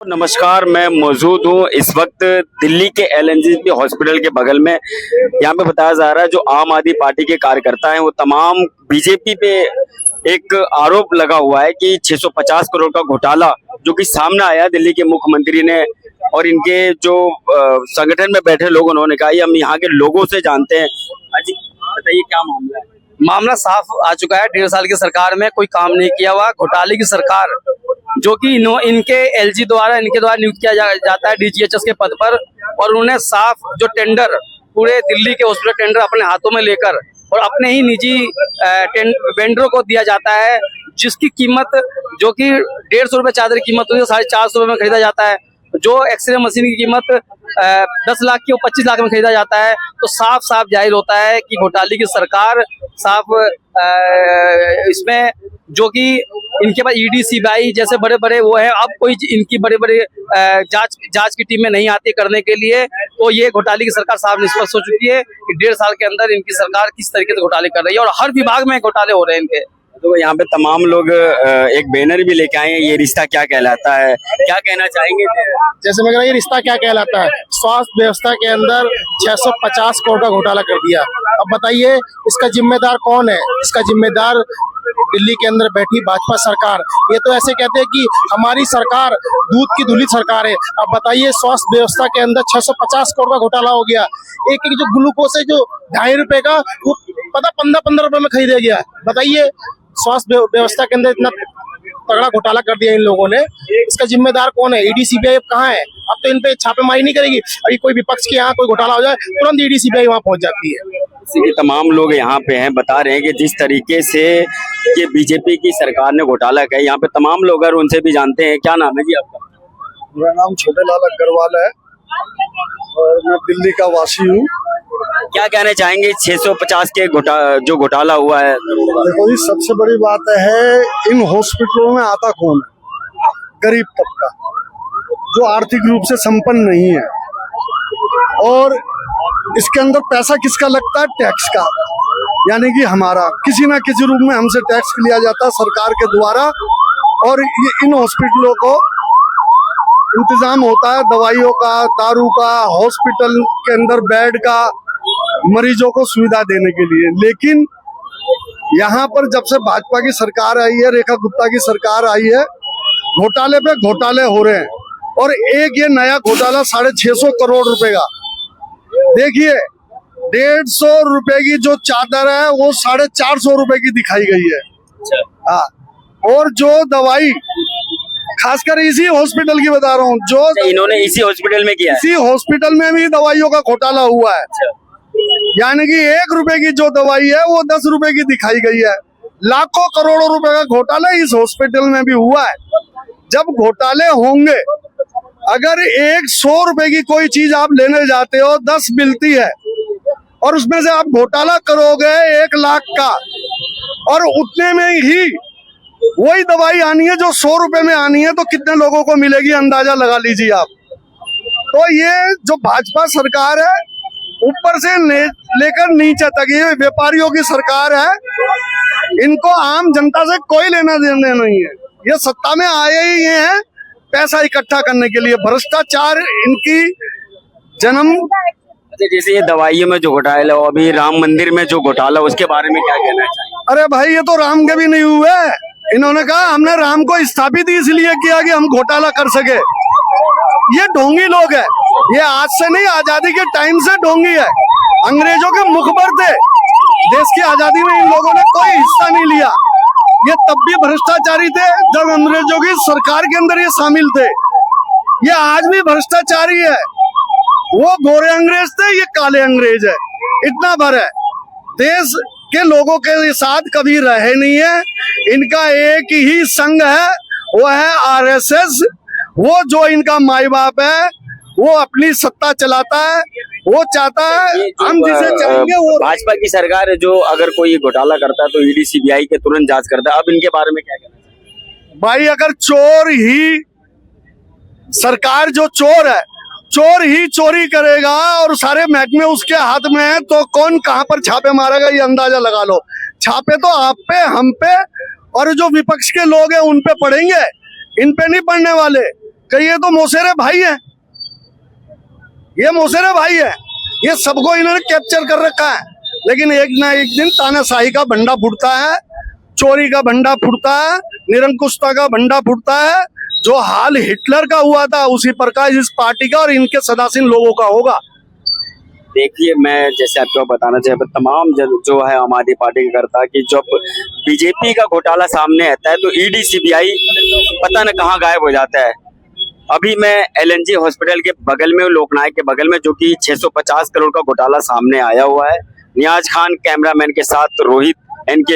नमस्कार, मैं मौजूद हूँ इस वक्त दिल्ली के एलएनजेपी हॉस्पिटल के बगल में। यहाँ पे बताया जा रहा है जो आम आदमी पार्टी के कार्यकर्ता हैं वो तमाम बीजेपी पे एक आरोप लगा हुआ है कि 650 करोड़ का घोटाला जो कि सामने आया दिल्ली के मुख्यमंत्री ने और इनके जो संगठन में बैठे लोग, उन्होंने कहा ये हम यहाँ के लोगों से जानते हैं। अजी बताइए क्या मामला है? मामला साफ आ चुका है। 1.5 साल की सरकार में कोई काम नहीं किया हुआ। घोटाले की सरकार जो कि इनके एलजी द्वारा इनके द्वारा नियुक्त किया जाता है डीजीएचएस के पद पर, और उन्हें साफ जो टेंडर पूरे दिल्ली के हॉस्पिटल टेंडर अपने हाथों में लेकर और अपने ही निजी वेंडरों को दिया जाता है, जिसकी कीमत जो कि 150 रुपए चादर की कीमत होती है 450 रुपए में खरीदा जाता है। जो एक्सरे मशीन की कीमत 10 लाख की और 25 लाख में खरीदा जाता है। तो साफ साफ जाहिर होता है कि घोटाले की सरकार साफ इसमें जो कि इनके पास ईडी सीबीआई जैसे बड़े बड़े वो है, अब कोई इनकी बड़े बड़े जांच की टीमें नहीं आती करने के लिए। तो ये घोटाले की सरकार साफ निष्पक्ष हो चुकी है कि 1.5 साल के अंदर इनकी सरकार किस तरीके से घोटाले कर रही है और हर विभाग में घोटाले हो रहे हैं इनके। तो यहाँ पे तमाम लोग एक बैनर भी लेके आए हैं, ये रिश्ता क्या कहलाता है, क्या कहना चाहेंगे? जैसे मैं कह रहा ये रिश्ता क्या कहलाता है। स्वास्थ्य व्यवस्था के अंदर 650 करोड़ का घोटाला कर दिया। अब बताइए इसका जिम्मेदार कौन है? इसका जिम्मेदार दिल्ली के अंदर बैठी भाजपा सरकार। ये तो ऐसे कहते हैं कि हमारी सरकार दूध की धुली सरकार है। अब बताइए स्वास्थ्य व्यवस्था के अंदर 650 करोड़ का घोटाला हो गया। एक जो ग्लूकोज है जो 2.5 रुपए का, वो पता 15 रुपए में खरीदा गया। बताइए स्वास्थ्य व्यवस्था के अंदर इतना तगड़ा घोटाला कर दिया इन लोगों ने। इसका जिम्मेदार कौन है? ईडी सीबीआई कहाँ है? अब तो इन पे छापेमारी नहीं करेगी। अभी कोई विपक्ष के यहाँ कोई घोटाला हो जाए तुरंत ईडी सीबीआई वहाँ पहुंच जाती है। इसीलिए तमाम लोग यहाँ पे हैं, बता रहे हैं कि जिस तरीके से ये बीजेपी की सरकार ने घोटाला किया, यहाँ पे तमाम लोग हैं, उनसे भी जानते हैं। क्या नाम है जी आपका? मेरा नाम छोटेलाल अग्रवाल है और मैं दिल्ली का वासी हूँ। क्या कहना चाहेंगे 650 के जो घोटाला हुआ है? देखो जी, सबसे बड़ी बात है इन हॉस्पिटलों में आता कौन है? गरीब तबका जो आर्थिक रूप से संपन्न नहीं है। और इसके अंदर पैसा किसका लगता है? टैक्स का, यानी कि हमारा किसी ना किसी रूप में हमसे टैक्स लिया जाता है सरकार के द्वारा। और ये इन हॉस्पिटलों को इंतजाम होता है दवाइयों का, दारू का, हॉस्पिटल के अंदर बेड का, मरीजों को सुविधा देने के लिए। लेकिन यहाँ पर जब से भाजपा की सरकार आई है, रेखा गुप्ता की सरकार आई है, घोटाले पे घोटाले हो रहे हैं। और एक ये नया घोटाला 650 करोड़ रुपए का, देखिए 150 रुपए की जो चादर है वो 450 रुपए की दिखाई गई है। हाँ, और जो दवाई खासकर इसी हॉस्पिटल की बता रहा हूँ, जो इन्होंने इसी हॉस्पिटल में किया है। इसी हॉस्पिटल में भी दवाइयों का घोटाला हुआ है। यानी कि 1 रुपए की जो दवाई है वो 10 रुपए की दिखाई गई है। लाखों करोड़ों रुपए का घोटाला इस हॉस्पिटल में भी हुआ है। जब घोटाले होंगे, अगर 100 रुपए की कोई चीज आप लेने जाते हो, 10 मिलती है और उसमें से आप घोटाला करोगे 1 लाख का, और उतने में ही वही दवाई आनी है जो 100 रुपए में आनी है, तो कितने लोगों को मिलेगी अंदाजा लगा लीजिए आप। तो ये जो भाजपा सरकार है, ऊपर से लेकर नीचे तक ये व्यापारियों की सरकार है। इनको आम जनता से कोई लेना देना नहीं है। ये सत्ता में आए ही हैं पैसा इकट्ठा करने के लिए। भ्रष्टाचार इनकी जन्म। जैसे ये दवाइयों में जो घोटाला हो, अभी राम मंदिर में जो घोटाला, उसके बारे में क्या कहना चाहिए? अरे भाई, ये तो राम के भी नहीं हुए। इन्होंने कहा हमने राम को स्थापित इसलिए किया कि हम घोटाला कर सके। ये ढोंगी लोग है। ये आज से नहीं, आजादी के टाइम से ढोंगी है। अंग्रेजों के मुखबर थे। देश की आजादी में इन लोगों ने कोई हिस्सा नहीं लिया। ये तब भी भ्रष्टाचारी थे जब अंग्रेजों की सरकार के अंदर ये शामिल थे। ये आज भी भ्रष्टाचारी है। वो गोरे अंग्रेज थे, ये काले अंग्रेज है। इतना भर है। देश के लोगों के साथ कभी रहे नहीं है। इनका एक ही संघ है, वो है आरएसएस। वो जो इनका माई बाप है, वो अपनी सत्ता चलाता है। वो चाहता है हम जिसे चाहेंगे वो। भाजपा की सरकार है जो अगर कोई घोटाला करता है तो ईडी सीबीआई के तुरंत जांच करता है। अब इनके बारे में क्या कहना चाहिए? भाई, अगर चोर ही सरकार, जो चोर है, चोर ही चोरी करेगा और सारे महकमे उसके हाथ में है, तो कौन कहां पर छापे मारेगा ये अंदाजा लगा लो। छापे तो आप पे, हम पे और जो विपक्ष के लोग हैं उन पे पड़ेंगे, इन पे नहीं पड़ने वाले। कि ये तो मौसेरे भाई है, ये मौसेरे भाई है, ये सबको इन्होंने कैप्चर कर रखा है। लेकिन एक ना एक दिन तानाशाही का भंडा फूटता है, चोरी का भंडा फूटता है, निरंकुशता का भंडा फूटता है। जो हाल हिटलर का हुआ था उसी प्रकार इस पार्टी का और इनके सदासीन लोगों का होगा। देखिए, मैं जैसे आपको बताना चाहिए तमाम जन जो है आम आदमी पार्टी के करता कि जब बीजेपी का घोटाला सामने आता है तो ईडी सीबीआई पता न कहाँ गायब हो जाता है। अभी मैं एलएनजी हॉस्पिटल के बगल में, लोकनायक के बगल में, जो कि 650 करोड़ का घोटाला सामने आया हुआ है। नियाज खान कैमरामैन के साथ रोहित, एनके